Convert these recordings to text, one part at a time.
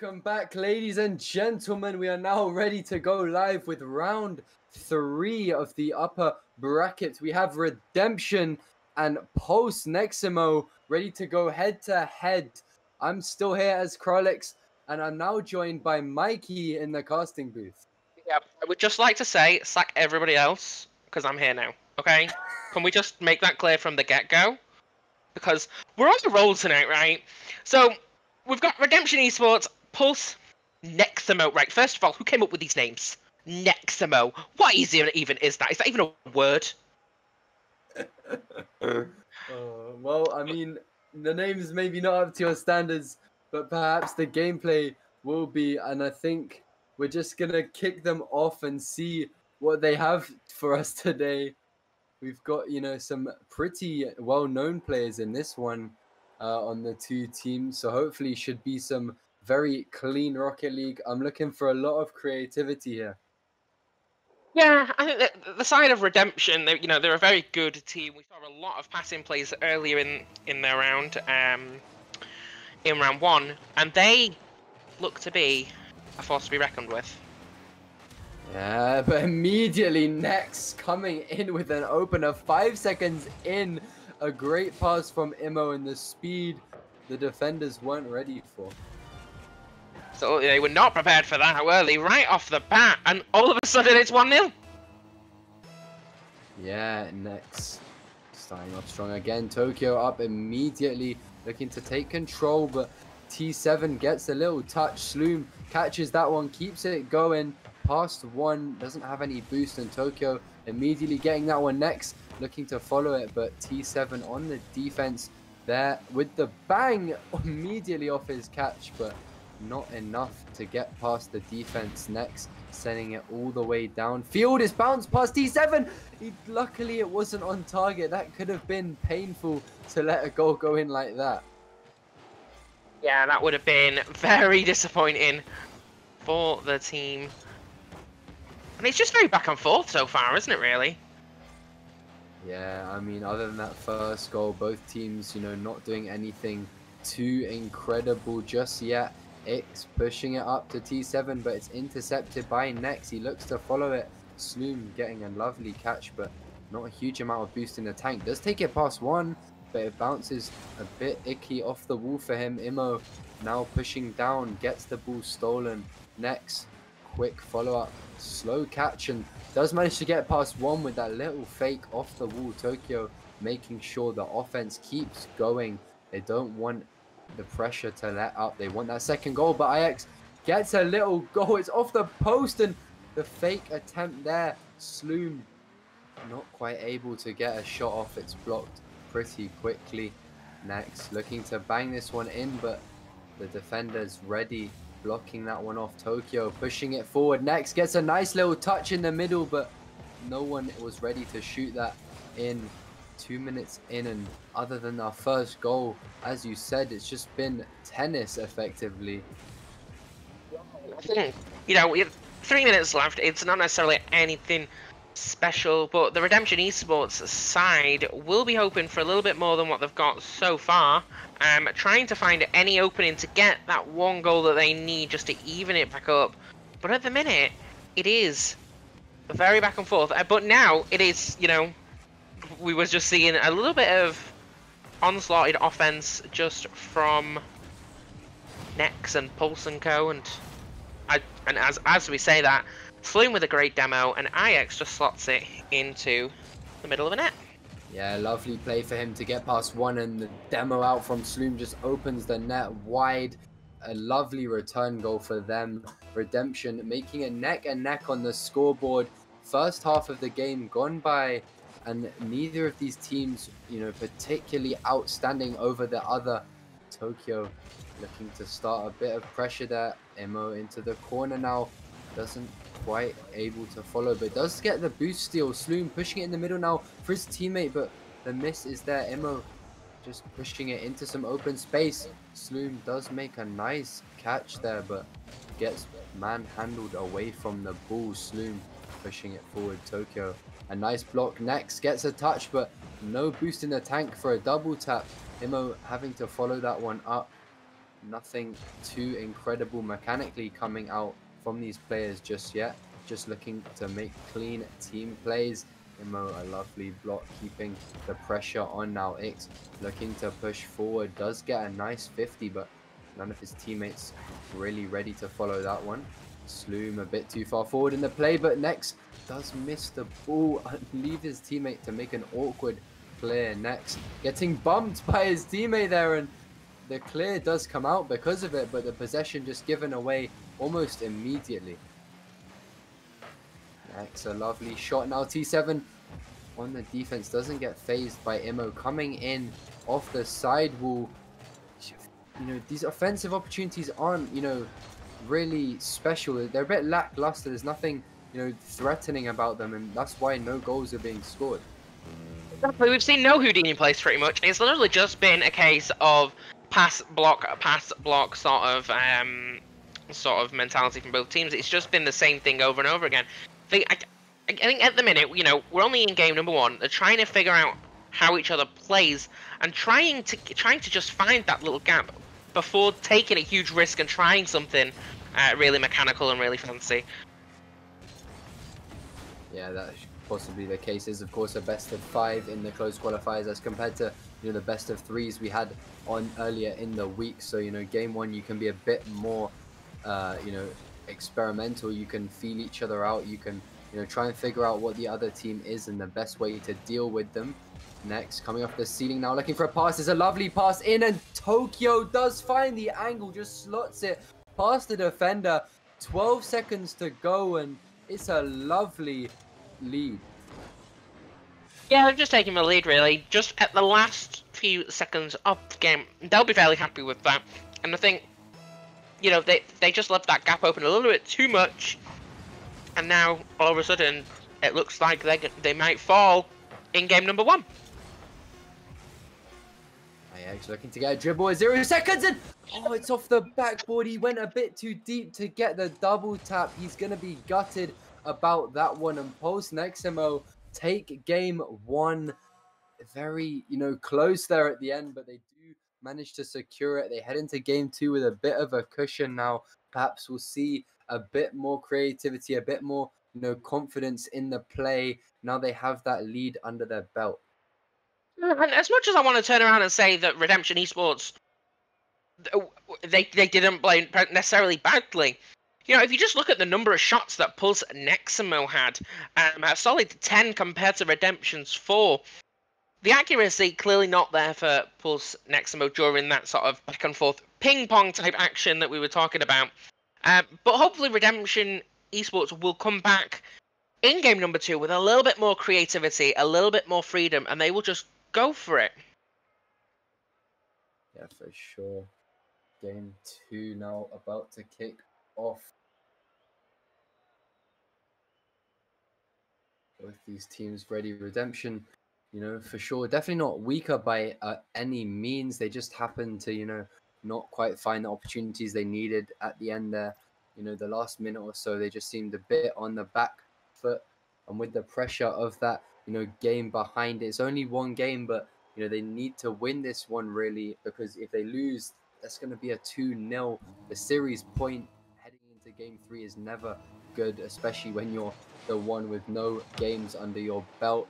Welcome back, ladies and gentlemen. We are now ready to go live with round 3 of the upper bracket. We have Redemption and Post Neximmoo ready to go head to head. I'm still here as Krolix, and I'm now joined by Mikey in the casting booth. Yeah, I would just like to say, sack everybody else, because I'm here now, okay? Can we just make that clear from the get-go? Because we're on the roll tonight, right? So, we've got Redemption Esports, Pulse, Neximmoo. Right, first of all, who came up with these names? Neximmoo. What even is that? Is that even a word? Well, I mean, the name's maybe not up to your standards, but perhaps the gameplay will be, and I think we're just gonna kick them off and see what they have for us today. We've got, some pretty well-known players in this one on the two teams, so hopefully should be some very clean Rocket League. I'm looking for a lot of creativity here. Yeah, I think that the side of Redemption, they're a very good team. We saw a lot of passing plays earlier in their round, in round 1, and they look to be a force to be reckoned with. Yeah, but immediately next coming in with an opener 5 seconds in. A great pass from Immo, and the speed the defenders weren't ready for. So they were not prepared for that early, right off the bat, and all of a sudden it's 1-0. Yeah, next. Starting off strong again. Tokyo up immediately, looking to take control, but T7 gets a little touch. Sloom catches that one, keeps it going. Past one, doesn't have any boost, and Tokyo immediately getting that one next, looking to follow it, but T7 on the defense there with the bang immediately off his catch, but not enough to get past the defense. Next, sending it all the way down. Field is bounced past T7. Luckily, it wasn't on target. That could have been painful to let a goal go in like that. Yeah, that would have been very disappointing for the team. And it's just very back and forth so far, isn't it, really? Yeah, I mean, other than that first goal, both teams, not doing anything too incredible just yet. X pushing it up to T7, but it's intercepted by Nex. He looks to follow it. Sloom getting a lovely catch, but not a huge amount of boost in the tank. Does take it past one, but it bounces a bit icky off the wall for him. Immo now pushing down, gets the ball stolen. Nex, quick follow-up, slow catch, and does manage to get past one with that little fake off the wall. Tokyo making sure the offense keeps going. They don't want the pressure to let up. They want that second goal, but IX gets a little goal. It's off the post, and the fake attempt there. Sloom not quite able to get a shot off. It's blocked pretty quickly. Next, looking to bang this one in, but the defender's ready, blocking that one off. Tokyo pushing it forward. Next gets a nice little touch in the middle, but no one was ready to shoot that in. 2 minutes in, and other than our first goal, as you said, it's just been tennis effectively. I think, we have 3 minutes left. It's not necessarily anything special, but the Redemption Esports side will be hoping for a little bit more than what they've got so far. Trying to find any opening to get that one goal that they need just to even it back up. But at the minute, it is very back and forth. But now it is, we was just seeing a little bit of onslaughted offense just from Nex and Pulse and Co. And as we say that, Sloom with a great demo, and IX just slots it into the middle of the net. Yeah, lovely play for him to get past one, and the demo out from Sloom just opens the net wide. A lovely return goal for them. Redemption making it neck and neck on the scoreboard. First half of the game gone by, and neither of these teams, particularly outstanding over the other. Tokyo looking to start a bit of pressure there. Immo into the corner now. Doesn't quite able to follow, but does get the boost steal. Sloom pushing it in the middle now for his teammate, but the miss is there. Immo just pushing it into some open space. Sloom does make a nice catch there, but gets manhandled away from the ball. Sloom pushing it forward. Tokyo, a nice block. Next gets a touch, but no boost in the tank for a double tap. Immo having to follow that one up. nothing too incredible mechanically coming out from these players just yet. Just looking to make clean team plays. Immo, a lovely block, keeping the pressure on now. Ix looking to push forward, does get a nice 50, but none of his teammates really ready to follow that one. Sloom a bit too far forward in the play, but Nex does miss the ball and leave his teammate to make an awkward clear. Nex getting bumped by his teammate there, and the clear does come out because of it, but the possession just given away almost immediately. Next, a lovely shot now. T7 on the defense doesn't get phased by Immo coming in off the side wall. You know, these offensive opportunities aren't, you know, really special. They're a bit lackluster. There's nothing, you know, threatening about them, and that's why no goals are being scored. Exactly. We've seen no Houdini plays pretty much. It's literally just been a case of pass block sort of mentality from both teams. It's just been the same thing over and over again. I think at the minute, you know, we're only in game number 1. They're trying to figure out how each other plays and trying to just find that little gap before taking a huge risk and trying something really mechanical and really fancy. Yeah, that's possibly the case. Is of course a best of 5 in the closed qualifiers as compared to, you know, the best of 3s we had on earlier in the week. So, you know, game 1 you can be a bit more you know, experimental. You can feel each other out. You can, you know, try and figure out what the other team is and the best way to deal with them. Next, coming off the ceiling now, looking for a pass. There's a lovely pass in, and Tokyo does find the angle, just slots it past the defender. 12 seconds to go, and it's a lovely lead. Yeah, they've just taken the lead, really. Just at the last few seconds of the game, they'll be fairly happy with that. And I think, you know, they just left that gap open a little bit too much, and now all of a sudden it looks like they might fall in game number 1. Ajax looking to get a dribble at 0 seconds, and oh, it's off the backboard. He went a bit too deep to get the double tap. He's going to be gutted about that one, and post Neximmoo take game 1. Very, you know, close there at the end, but they do manage to secure it. They head into game 2 with a bit of a cushion now. Perhaps we'll see a bit more creativity, a bit more, you know, confidence in the play. Now they have that lead under their belt. And as much as I want to turn around and say that Redemption Esports, they didn't play necessarily badly, you know, if you just look at the number of shots that Pulse Neximmoo had, a solid 10 compared to Redemption's 4. The accuracy clearly not there for Pulse Neximmoo during that sort of back and forth ping pong type action that we were talking about. But hopefully Redemption Esports will come back in game number 2 with a little bit more creativity, a little bit more freedom, and they will just go for it. Yeah, for sure. Game 2 now about to kick off. Both these teams ready. Redemption, you know, for sure, definitely not weaker by any means. They just happened to, you know, not quite find the opportunities they needed at the end there. You know, the last minute or so, they just seemed a bit on the back foot. And with the pressure of that, you know, game behind it, it's only one game, but, you know, they need to win this one really, because if they lose, that's going to be a 2-0. The series point heading into game 3 is never good, especially when you're the one with no games under your belt.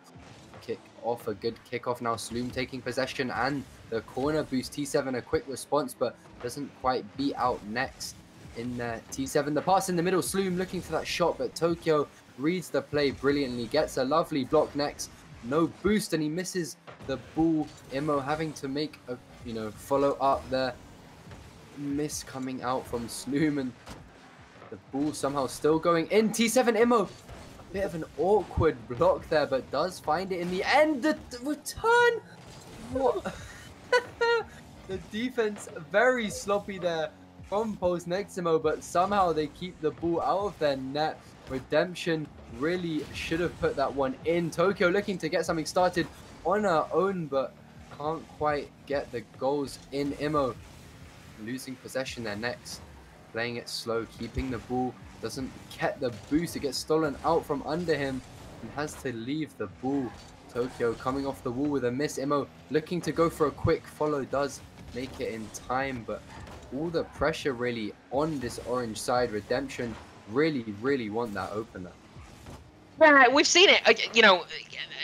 Kick off, a good kickoff now. Sloom taking possession and the corner boost. T7 a quick response, but doesn't quite beat out Next in there. T7 the pass in the middle. Sloom looking for that shot, but Tokyo reads the play brilliantly, gets a lovely block. Next, no boost, and he misses the ball. Immo having to make a, you know, follow up there. Miss coming out from Sloom, and the ball somehow still going in. T7 Immo, a bit of an awkward block there, but does find it in the end. The return, what? The defense very sloppy there from post Neximmoo, but somehow they keep the ball out of their net. Redemption really should have put that one in. Tokyo looking to get something started on her own, but can't quite get the goals in. Immo losing possession there. Next, playing it slow, keeping the ball, doesn't get the boost. It gets stolen out from under him and has to leave the ball. Tokyo coming off the wall with a miss. Immo looking to go for a quick follow, does make it in time, but all the pressure really on this orange side. Redemption really want that opener. Yeah, we've seen it. You know,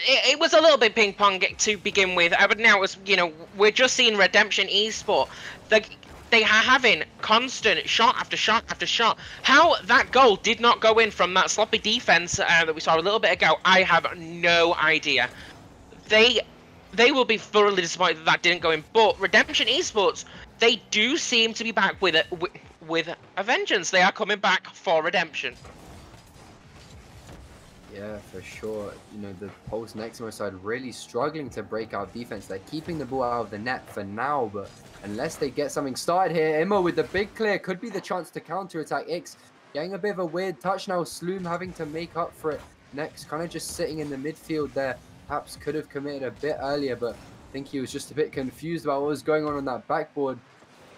it was a little bit ping pong to begin with, but now it's, you know, we're just seeing Redemption Esport. They are having constant shot after shot after shot. How that goal did not go in from that sloppy defense that we saw a little bit ago, I have no idea. They will be thoroughly disappointed that didn't go in. But Redemption Esports, they do seem to be back with a vengeance. They are coming back for redemption. Yeah, for sure. You know, the Pulse Neximmoo side really struggling to break out defense. They're keeping the ball out of the net for now, but unless they get something started here, Immo with the big clear could be the chance to counter-attack. Ix getting a bit of a weird touch now. Sloom having to make up for it. Next, kind of just sitting in the midfield there. Perhaps could have committed a bit earlier, but I think he was just a bit confused about what was going on that backboard.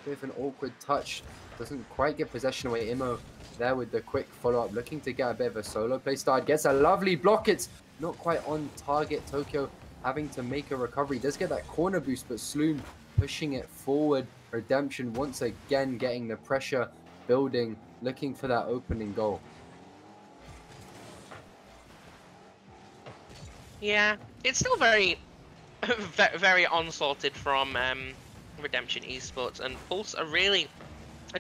Bit of an awkward touch. Doesn't quite get possession away. Immo there with the quick follow-up, looking to get a bit of a solo play start. Gets a lovely block. It's not quite on target. Tokyo having to make a recovery. Does get that corner boost, but Sloom pushing it forward. Redemption once again getting the pressure building, looking for that opening goal. Yeah, it's still very, very unsorted from Redemption Esports, and Pulse are really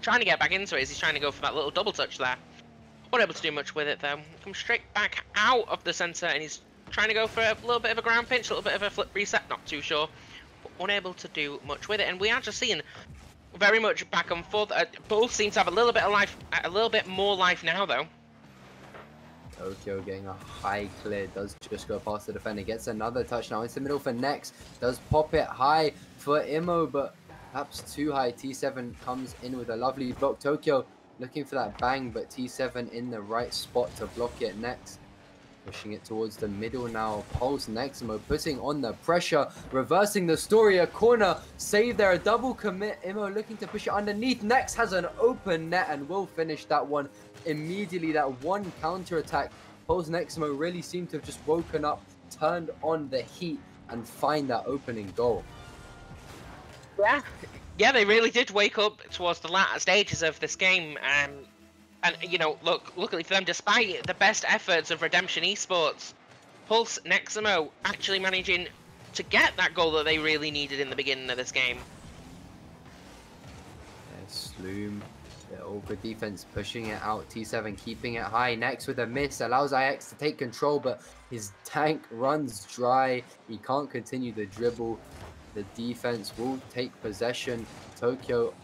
trying to get back into it as he's trying to go for that little double touch there. Unable to do much with it though. Comes straight back out of the centre and he's trying to go for a little bit of a ground pinch, a little bit of a flip reset, not too sure. But unable to do much with it. And we are just seeing very much back and forth. Both seem to have a little bit of life, a little bit more life now though. Tokyo getting a high clear, does just go past the defender, gets another touch now into the middle for Nex, does pop it high for Immo, but perhaps too high. T7 comes in with a lovely block. Tokyo looking for that bang, but T7 in the right spot to block it. Next, pushing it towards the middle now. Pulse Neximmoo putting on the pressure, reversing the story. A corner save there, a double commit. Immo looking to push it underneath. Next has an open net and will finish that one immediately. That one counter attack. Pulse Neximmoo really seemed to have just woken up, turned on the heat, and find that opening goal. Yeah, they really did wake up towards the latter stages of this game. And, you know, luckily for them, despite the best efforts of Redemption Esports, Pulse Neximmoo actually managing to get that goal that they really needed in the beginning of this game. Sloom, the awkward defense pushing it out. T7 keeping it high. Next with a miss, allows IX to take control, but his tank runs dry. He can't continue the dribble. The defense will take possession. Tokyo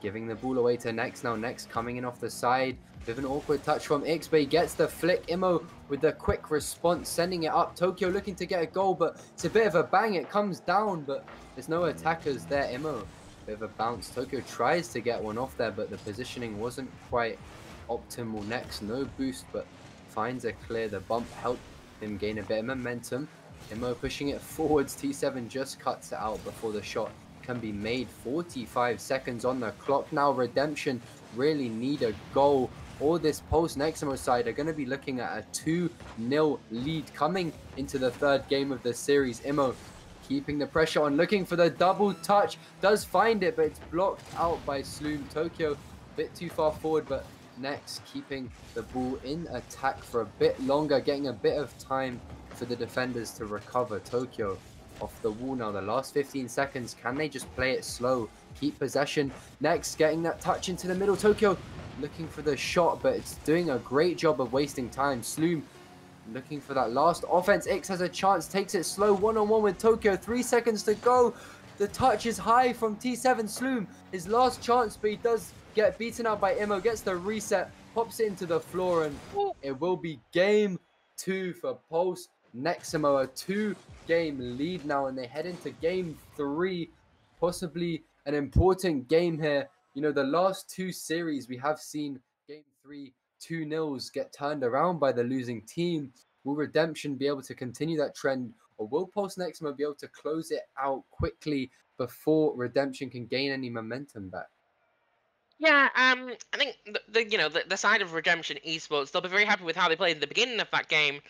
giving the ball away to Nex now. Nex coming in off the side with an awkward touch from Ix, but he gets the flick. Immo with the quick response, sending it up. Tokyo looking to get a goal, but it's a bit of a bang. It comes down, but there's no attackers there. Immo, bit of a bounce. Tokyo tries to get one off there, but the positioning wasn't quite optimal. Nex, no boost, but finds a clear. The bump helped him gain a bit of momentum. Immo pushing it forwards. T7 just cuts it out before the shot can be made. 45 seconds on the clock now. Redemption really need a goal, or this Pulse Neximmoo side are going to be looking at a 2-0 lead coming into the third game of the series. Immo keeping the pressure on, looking for the double touch, does find it, but it's blocked out by Sloom. Tokyo a bit too far forward, but Nex keeping the ball in attack for a bit longer, getting a bit of time for the defenders to recover. Tokyo off the wall now. The last 15 seconds, can they just play it slow, keep possession? Next, getting that touch into the middle. Tokyo looking for the shot, but it's doing a great job of wasting time. Sloom looking for that last offense. Ix has a chance, takes it slow, one-on-one with Tokyo. 3 seconds to go. The touch is high from T7. Sloom, his last chance, but he does get beaten out by Immo. Gets the reset, pops it into the floor, and it will be game 2 for Pulse Neximmoo. A 2-game lead now, and they head into game 3, possibly an important game here. You know, the last 2 series we have seen game 3 2-0s get turned around by the losing team. Will Redemption be able to continue that trend, or will Pulse Neximmoo be able to close it out quickly before Redemption can gain any momentum back? Yeah, I think the side of Redemption Esports, they'll be very happy with how they played in the beginning of that game,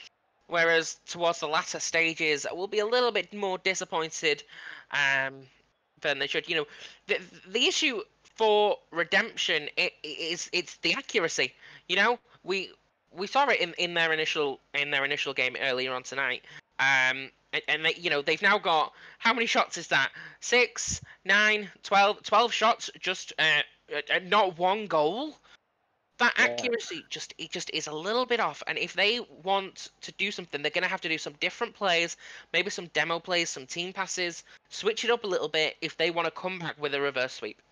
whereas towards the latter stages, we'll be a little bit more disappointed than they should. You know, the issue for Redemption, it's the accuracy. You know, we saw it in their initial game earlier on tonight. And they, you know, they've now got, how many shots is that? 6, 9, 12 shots, just not one goal. That accuracy just is a little bit off, and if they want to do something, they're gonna have to do some different plays, maybe some demo plays, some team passes, switch it up a little bit if they want to come back with a reverse sweep.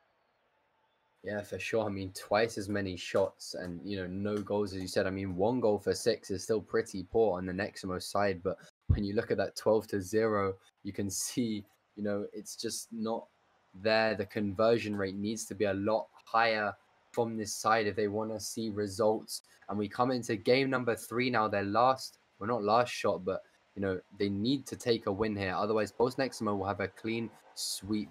Yeah, for sure. I mean, twice as many shots and, you know, no goals, as you said. I mean, 1 goal for 6 is still pretty poor on the Neximmoo side. But when you look at that 12-0, you can see, you know, it's just not there. The conversion rate needs to be a lot higher from this side if they want to see results. And we come into game number 3 now. Their last, well, not last shot, but, you know, they need to take a win here. Otherwise, post Neximmoo will have a clean sweep.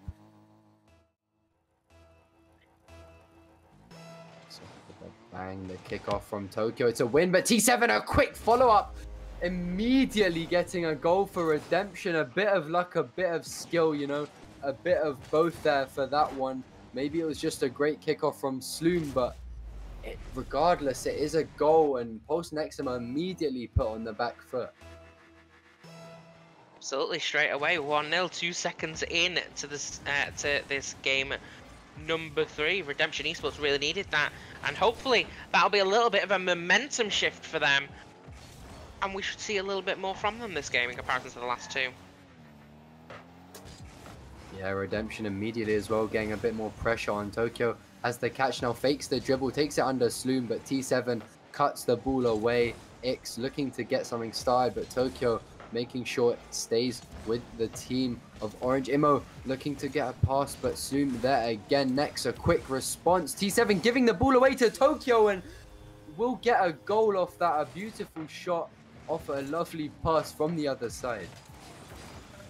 Bang, the kickoff from Tokyo. It's a win, but T7 a quick follow-up. Immediately getting a goal for Redemption. A bit of luck, a bit of skill, you know. A bit of both there for that one. Maybe it was just a great kickoff from Sloom, but regardless, it is a goal, and post Neximmoo immediately put on the back foot. Absolutely, straight away, 1-0, 2 seconds in to this game number 3. Redemption Esports really needed that, and hopefully that'll be a little bit of a momentum shift for them, and we should see a little bit more from them this game in comparison to the last 2. Yeah, Redemption immediately as well, getting a bit more pressure on Tokyo as the catch now fakes the dribble, takes it under Sloom, but T7 cuts the ball away. X looking to get something started, but Tokyo making sure it stays with the team of Orange. Immo looking to get a pass, but Sloom there again. Next, a quick response. T7 giving the ball away to Tokyo, and will get a goal off that. A beautiful shot off a lovely pass from the other side.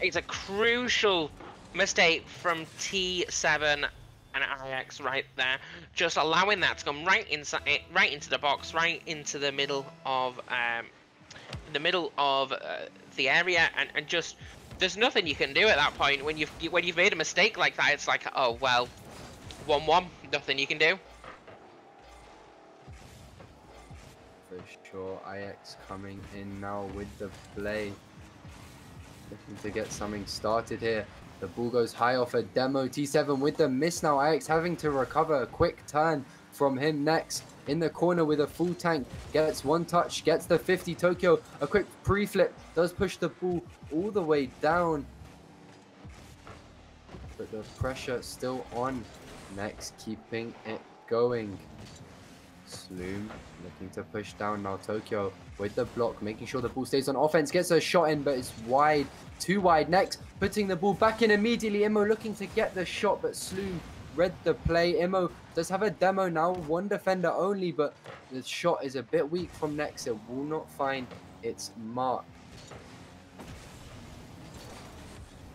It's a crucial mistake from T7 and IX right there, just allowing that to come right inside, right into the box, right into the middle of the area, and just there's nothing you can do at that point when you've made a mistake like that. It's like, oh well, 1-1, nothing you can do. For sure, IX coming in now with the play, looking to get something started here. The ball goes high off a demo. T7 with the miss now. IX having to recover. A quick turn from him next. In the corner with a full tank. Gets one touch. Gets the 50. Tokyo, a quick pre-flip. Does push the ball all the way down. But the pressure still on. Next, keeping it going. Sloom looking to push down now. Tokyo with the block, making sure the ball stays on offense. Gets a shot in, but it's wide. Too wide. Next, putting the ball back in immediately. Immo looking to get the shot, but Sloom read the play. Immo does have a demo now. One defender only, but the shot is a bit weak from Next. It will not find its mark.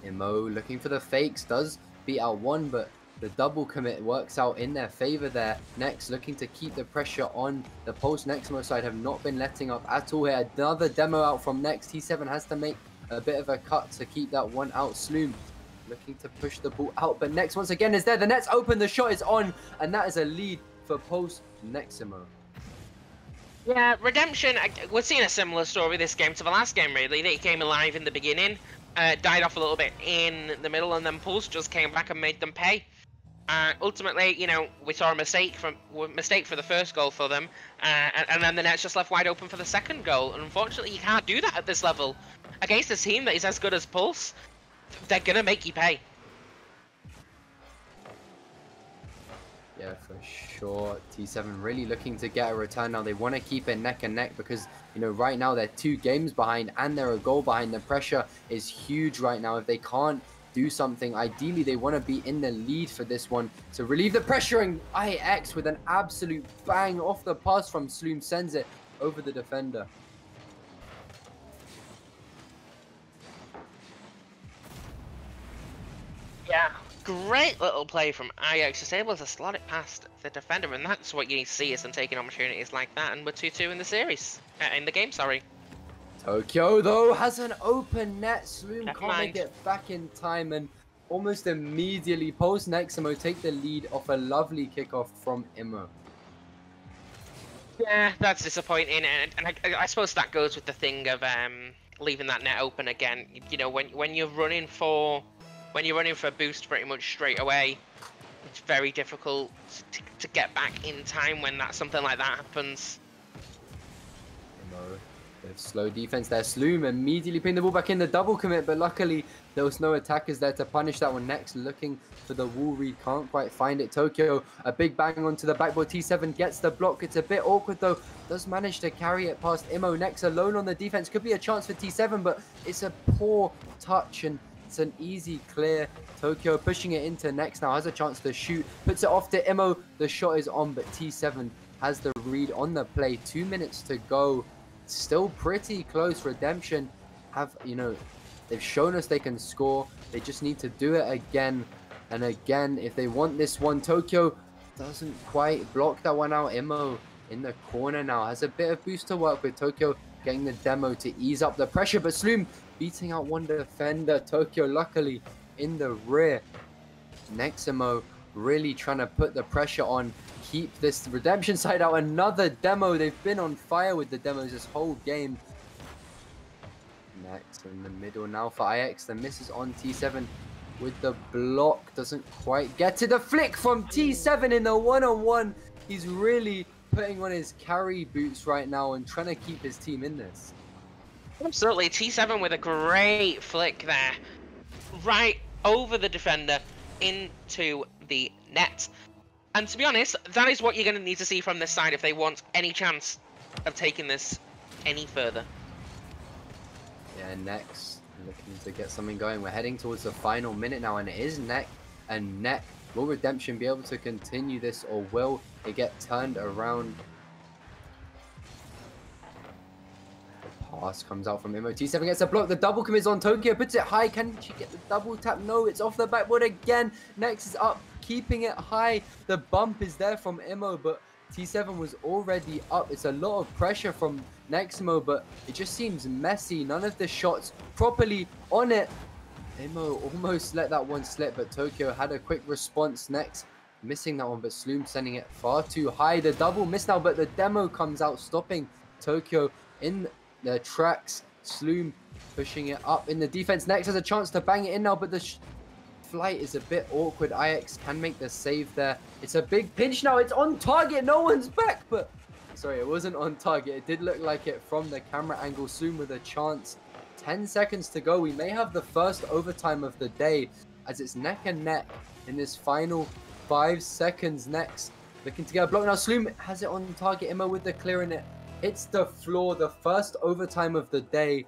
Immo looking for the fakes. Does beat out one, but the double commit works out in their favor there. Next, looking to keep the pressure on. The post Neximmoo side have not been letting up at all here. Another demo out from Next. T7 has to make a bit of a cut to keep that one out. Sloom looking to push the ball out, but Next once again is there. The net's open, the shot is on, and that is a lead for post Neximmoo. Yeah, Redemption, we're seeing a similar story this game to the last game, really. They came alive in the beginning, died off a little bit in the middle, and then Pulse just came back and made them pay. Ultimately, you know, we saw a mistake for the first goal for them, and then the net's just left wide open for the second goal. And unfortunately, you can't do that at this level against a team that is as good as Pulse. They're gonna make you pay. Yeah, for sure. T7 really looking to get a return now. They want to keep it neck and neck because, you know, right now they're 2 games behind and they're a goal behind. The pressure is huge right now. If they can't do something, ideally they want to be in the lead for this one to relieve the pressure, and IX with an absolute bang off the pass from Sloom sends it over the defender. Yeah, great little play from IX, just able to slot it past the defender, and that's what you need to see is them taking opportunities like that, and we're 2-2 in the series, in the game, sorry. Tokyo though has an open net. Sloom can't make it back in time, and almost immediately, post Neximmoo take the lead off a lovely kickoff from Immo. Yeah, that's disappointing, and I suppose that goes with the thing of leaving that net open again. You know, when you're running for boost pretty much straight away, it's very difficult to get back in time when something like that happens. Immo with slow defense there. Sloom immediately putting the ball back in the double commit, but luckily there was no attackers there to punish that one. Next, looking for the wall read, can't quite find it. Tokyo, a big bang onto the backboard. T7 gets the block. It's a bit awkward though. Does manage to carry it past Immo. Next, alone on the defense. Could be a chance for T7, but it's a poor touch and it's an easy clear. Tokyo pushing it into Next now. Has a chance to shoot. Puts it off to Immo. The shot is on, but T7 has the read on the play. 2 minutes to go. Still pretty close. Redemption have, you know, they've shown us they can score. They just need to do it again and again if they want this one. Tokyo doesn't quite block that one out. Immo in the corner now has a bit of boost to work with. Tokyo getting the demo to ease up the pressure, but Sloom beating out one defender. Tokyo luckily in the rear. Neximmoo really trying to put the pressure on, keep this Redemption side out. Another demo. They've been on fire with the demos this whole game. Next in the middle now for IX. The misses on T7 with the block. Doesn't quite get to the flick from T7 in the one-on-one. He's really putting on his carry boots right now and trying to keep his team in this. Absolutely. T7 with a great flick there. Right over the defender into the net. And to be honest, that is what you're going to need to see from this side if they want any chance of taking this any further. Yeah, Next looking to get something going. We're heading towards the final minute now, and it is neck and neck. Will Redemption be able to continue this, or will it get turned around? The pass comes out from Immo. T7 gets a block. The double commits on Tokyo. Puts it high. Can she get the double tap? No, it's off the backboard again. Next is up, keeping it high. The bump is there from Immo, but T7 was already up. It's a lot of pressure from Neximmoo, but it just seems messy. None of the shots properly on it. Immo almost let that one slip, but Tokyo had a quick response. Next, missing that one, but Sloom sending it far too high. The double miss now, but the demo comes out, stopping Tokyo in the tracks. Sloom pushing it up in the defense. Next has a chance to bang it in now, but the flight is a bit awkward. IX can make the save there. It's a big pinch now. It's on target. No one's back, but sorry, it wasn't on target. It did look like it from the camera angle. Soon with a chance. 10 seconds to go. We may have the first overtime of the day as it's neck and neck in this final 5 seconds. Next, looking to get a block now. Sloom has it on target. Immo with the clear in it. Hits the floor. The first overtime of the day.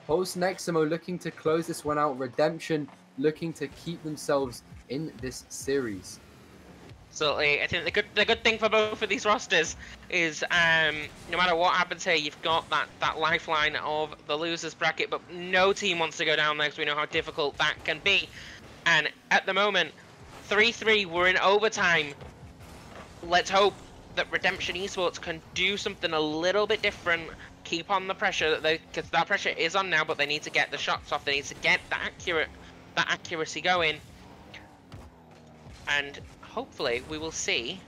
Post Neximmoo looking to close this one out. Redemption looking to keep themselves in this series. Absolutely. I think the good thing for both of these rosters is no matter what happens here, you've got that lifeline of the losers bracket, but no team wants to go down there because we know how difficult that can be. And at the moment, 3-3, we're in overtime. Let's hope that Redemption Esports can do something a little bit different, keep on the pressure, because that pressure is on now, but they need to get the shots off. They need to get that accuracy going. And hopefully we will see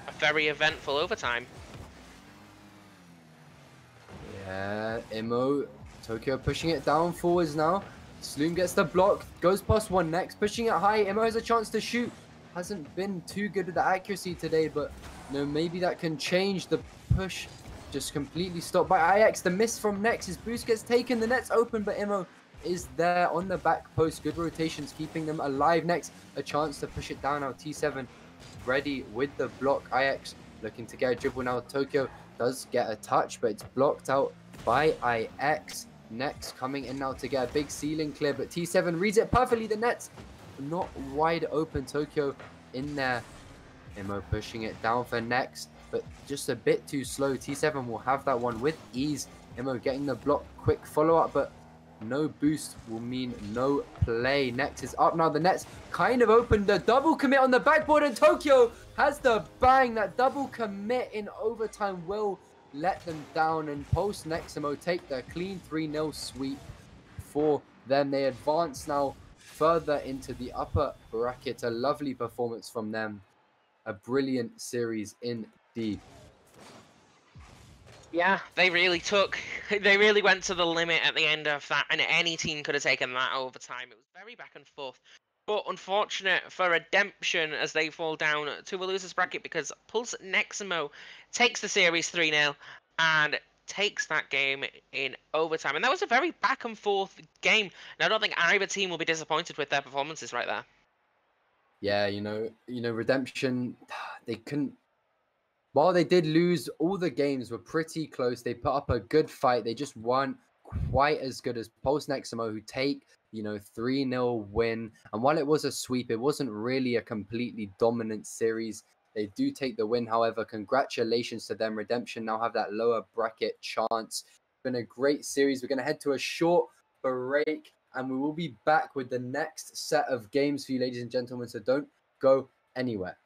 a very eventful overtime. Yeah, Immo, Tokyo pushing it down forwards now. Sloom gets the block, goes past one. Next, pushing it high. Immo has a chance to shoot. Hasn't been too good with the accuracy today, but you know, maybe that can change. The push just completely stopped by IX. The miss from Next. His boost gets taken. The net's open, but Immo is there on the back post. Good rotations keeping them alive. Next, a chance to push it down now. T7 ready with the block. IX looking to get a dribble now. Tokyo does get a touch, but it's blocked out by IX. Next coming in now to get a big ceiling clear, but T7 reads it perfectly. The net's not wide open. Tokyo in there. Immo pushing it down for Next, but just a bit too slow. T7 will have that one with ease. Immo getting the block. Quick follow-up, but no boost will mean no play. Next is up now. The net's kind of open. The double commit on the backboard, and Tokyo has the bang. That double commit in overtime will let them down, and post Neximmoo take the clean 3-0 sweep for them. They advance now further into the upper bracket. A lovely performance from them. A brilliant series indeed. Yeah, they really they really went to the limit at the end of that, and any team could have taken that overtime. It was very back and forth. But unfortunate for Redemption as they fall down to a loser's bracket because Pulse Neximmoo takes the series 3-0 and takes that game in overtime. And that was a very back and forth game. And I don't think either team will be disappointed with their performances right there. Yeah, Redemption, they couldn't. While they did lose, all the games were pretty close. They put up a good fight. They just weren't quite as good as Pulse Neximmoo, who take 3-0 win. And while it was a sweep, it wasn't really a completely dominant series. They do take the win. However, congratulations to them. Redemption now have that lower bracket chance. It's been a great series. We're going to head to a short break, and we will be back with the next set of games for you, ladies and gentlemen. So don't go anywhere.